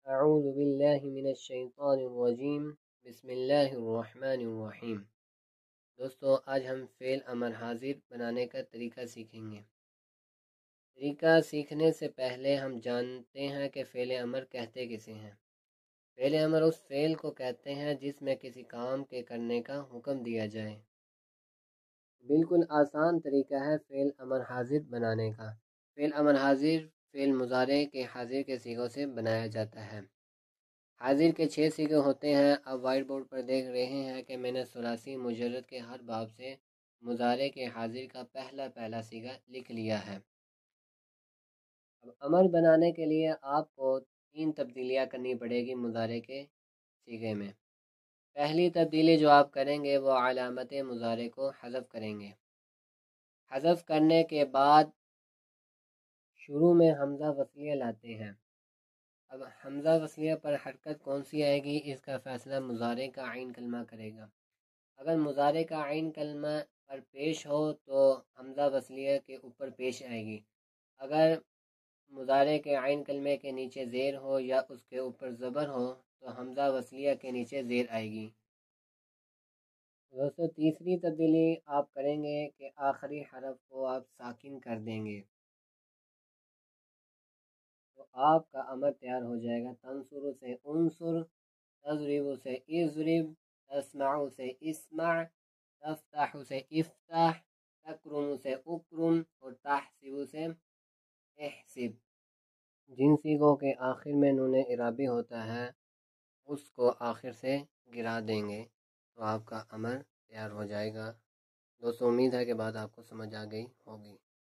اعوذ باللہ من الشیطان الرجیم بسم اللہ الرحمن الرحیم۔ دوستو آج ہم فعل امر حاضر بنانے کا طریقہ سیکھیں گے۔ طریقہ سیکھنے سے پہلے ہم جانتے ہیں کہ فعل امر کہتے کسے ہیں۔ فعل امر اس فعل کو کہتے ہیں جس میں کسی کام کے کرنے کا حکم دیا جائے۔ بالکل آسان طریقہ ہے فعل امر حاضر بنانے کا۔ فعل امر حاضر فعل مضارع کے حاضر کے صیغوں سے بنایا جاتا ہے۔ حاضر کے 6 صیغے ہوتے ہیں۔ اب وائٹ بورڈ پر دیکھ رہے ہیں کہ میں نے ثلاثی مجرد کے ہر باب سے مضارع کے حاضر کا پہلا صیغہ لکھ لیا ہے۔ اب امر بنانے کے لیے آپ کو 3 تبدیلیاں کرنی پڑے گی مضارع کے صیغے میں۔ پہلی تبدیلی جو آپ کریں گے وہ علامت مضارع کو حذف کریں گے۔ حذف کرنے کے بعد شروع میں حمزہ وصلیہ لاتے ہیں۔ اب حمزہ وصلیہ پر حرکت کون سی آئے گی اس کا فیصلہ مضارع کا عین کلمہ کرے گا۔ اگر مضارع کا عین کلمہ پر پیش ہو تو حمزہ وصلیہ کے اوپر پیش آئے گی۔ اگر مضارع کے عین کلمے کے نیچے زیر ہو یا اس کے اوپر زبر ہو تو حمزہ وصلیہ کے نیچے زیر آئے گی۔ دوستو تیسری تبدیلی آپ کریں گے کہ آخری حرف کو آپ ساکن کر دیں گے تو آپ کا امر تیار ہو جائے گا۔ تنصر سے انصر، تضرب سے اضرب، تسمع سے اسمع، تفتح سے افتح، تکرم سے اکرم اور تحسب سے احسب۔ جن صیغوں کے آخر میں نون اعرابی ہوتا ہے اس کو آخر سے گرا دیں گے تو آپ کا امر تیار ہو جائے گا۔ دوستو امید ہے کہ بات آپ کو سمجھ آ گئی ہوگی۔